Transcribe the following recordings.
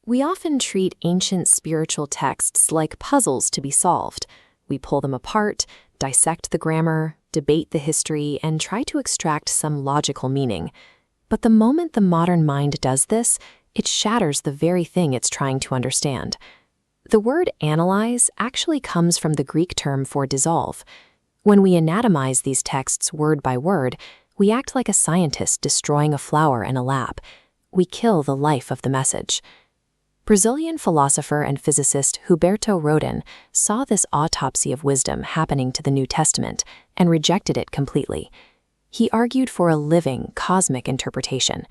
We often treat ancient spiritual texts like puzzles to be solved. We pull them apart, dissect the grammar, debate the history, and try to extract some logical meaning. But the moment the modern mind does this, it shatters the very thing it's trying to understand. The word analyze actually comes from the Greek term for dissolve. When we anatomize these texts word by word, we act like a scientist destroying a flower in a lab. We kill the life of the message. Brazilian philosopher and physicist Hubberto Rohden saw this autopsy of wisdom happening to the New Testament and rejected it completely. He argued for a living, cosmic interpretation.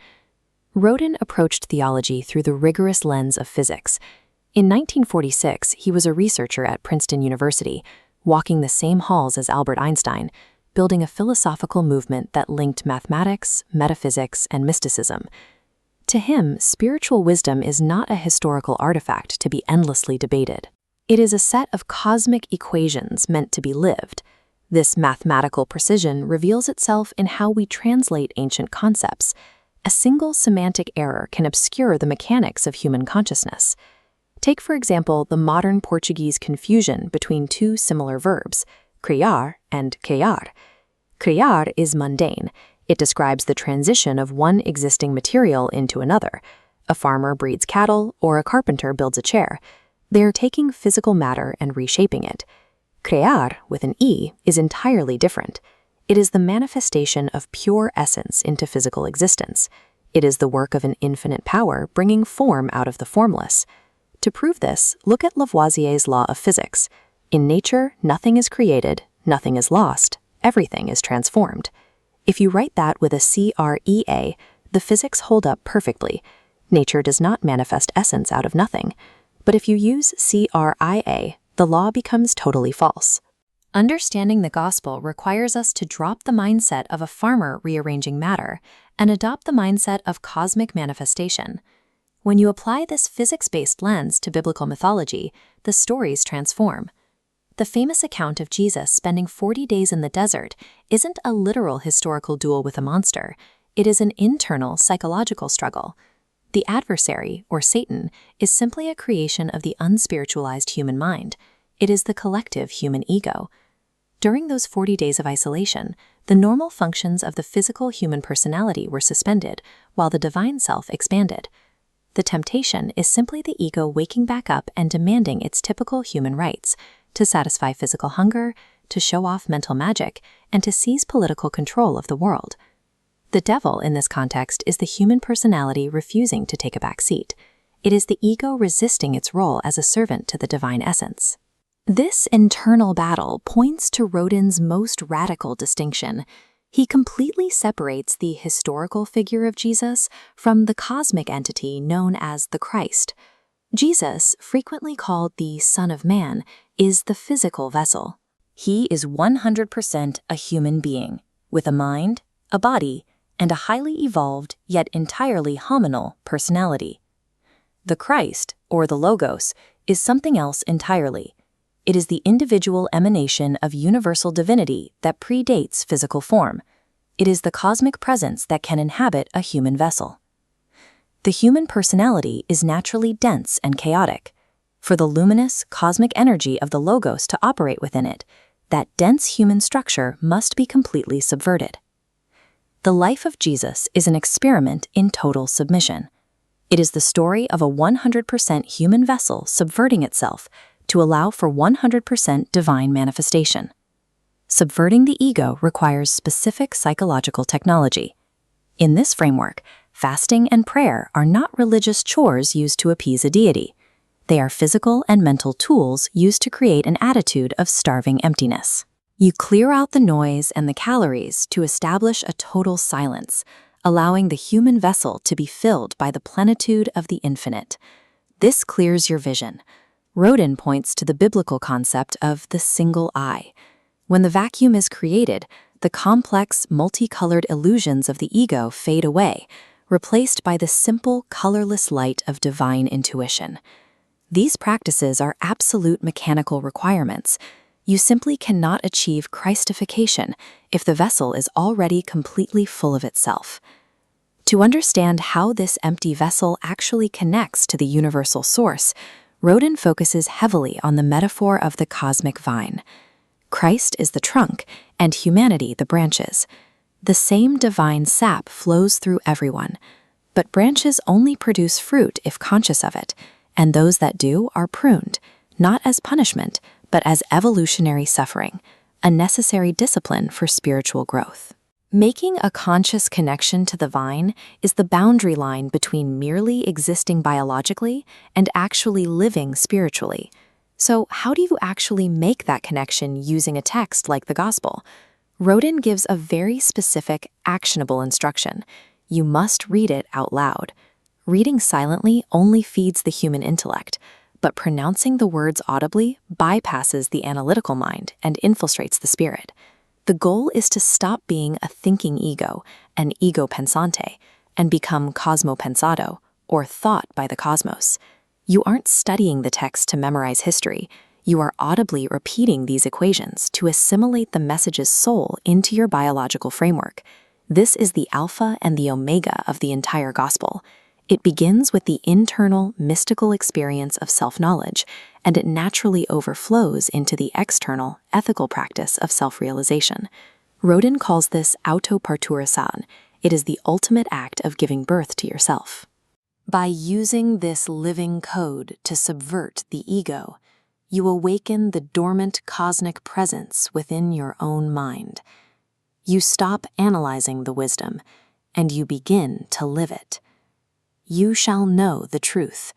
Rohden approached theology through the rigorous lens of physics. In 1946, he was a researcher at Princeton University, walking the same halls as Albert Einstein, building a philosophical movement that linked mathematics, metaphysics, and mysticism. To him, spiritual wisdom is not a historical artifact to be endlessly debated. It is a set of cosmic equations meant to be lived. This mathematical precision reveals itself in how we translate ancient concepts. A single semantic error can obscure the mechanics of human consciousness. Take, for example, the modern Portuguese confusion between two similar verbs, criar and criar. Criar is mundane. It describes the transition of one existing material into another. A farmer breeds cattle, or a carpenter builds a chair. They are taking physical matter and reshaping it. Crear, with an E, is entirely different. It is the manifestation of pure essence into physical existence. It is the work of an infinite power bringing form out of the formless. To prove this, look at Lavoisier's law of physics. In nature, nothing is created, nothing is lost, everything is transformed. If you write that with a CREA, the physics hold up perfectly. Nature does not manifest essence out of nothing. But if you use CRIA, the law becomes totally false. Understanding the gospel requires us to drop the mindset of a farmer rearranging matter and adopt the mindset of cosmic manifestation. When you apply this physics-based lens to biblical mythology, the stories transform. The famous account of Jesus spending 40 days in the desert isn't a literal historical duel with a monster. It is an internal psychological struggle. The adversary, or Satan, is simply a creation of the unspiritualized human mind. It is the collective human ego. During those 40 days of isolation, the normal functions of the physical human personality were suspended, while the divine self expanded. The temptation is simply the ego waking back up and demanding its typical human rights, to satisfy physical hunger, to show off mental magic, and to seize political control of the world. The devil in this context is the human personality refusing to take a back seat. It is the ego resisting its role as a servant to the divine essence. This internal battle points to Rohden's most radical distinction. He completely separates the historical figure of Jesus from the cosmic entity known as the Christ. Jesus, frequently called the Son of Man, is the physical vessel. He is 100% a human being, with a mind, a body, and a highly evolved yet entirely hominal personality. The Christ, or the Logos, is something else entirely. It is the individual emanation of universal divinity that predates physical form. It is the cosmic presence that can inhabit a human vessel. The human personality is naturally dense and chaotic. For the luminous, cosmic energy of the Logos to operate within it, that dense human structure must be completely subverted. The life of Jesus is an experiment in total submission. It is the story of a 100% human vessel subverting itself to allow for 100% divine manifestation. Subverting the ego requires specific psychological technology. In this framework, fasting and prayer are not religious chores used to appease a deity. They are physical and mental tools used to create an attitude of starving emptiness. You clear out the noise and the calories to establish a total silence, allowing the human vessel to be filled by the plenitude of the infinite. This clears your vision. Rohden points to the biblical concept of the single eye. When the vacuum is created, the complex, multicolored illusions of the ego fade away, replaced by the simple, colorless light of divine intuition. These practices are absolute mechanical requirements. You simply cannot achieve Christification if the vessel is already completely full of itself. To understand how this empty vessel actually connects to the universal source, Rohden focuses heavily on the metaphor of the cosmic vine. Christ is the trunk, and humanity the branches. The same divine sap flows through everyone, but branches only produce fruit if conscious of it, and those that do are pruned, not as punishment, but as evolutionary suffering, a necessary discipline for spiritual growth. Making a conscious connection to the vine is the boundary line between merely existing biologically and actually living spiritually. So, how do you actually make that connection using a text like the Gospel? Rohden gives a very specific, actionable instruction. You must read it out loud. Reading silently only feeds the human intellect, but pronouncing the words audibly bypasses the analytical mind and infiltrates the spirit. The goal is to stop being a thinking ego, an ego pensante, and become cosmopensado, or thought by the cosmos. You aren't studying the text to memorize history. You are audibly repeating these equations to assimilate the message's soul into your biological framework. This is the alpha and the omega of the entire gospel. It begins with the internal, mystical experience of self-knowledge, and it naturally overflows into the external, ethical practice of self-realization. Rohden calls this auto-Actualization. It is the ultimate act of giving birth to yourself. By using this living code to subvert the ego, you awaken the dormant cosmic presence within your own mind. You stop analyzing the wisdom, and you begin to live it. You shall know the truth,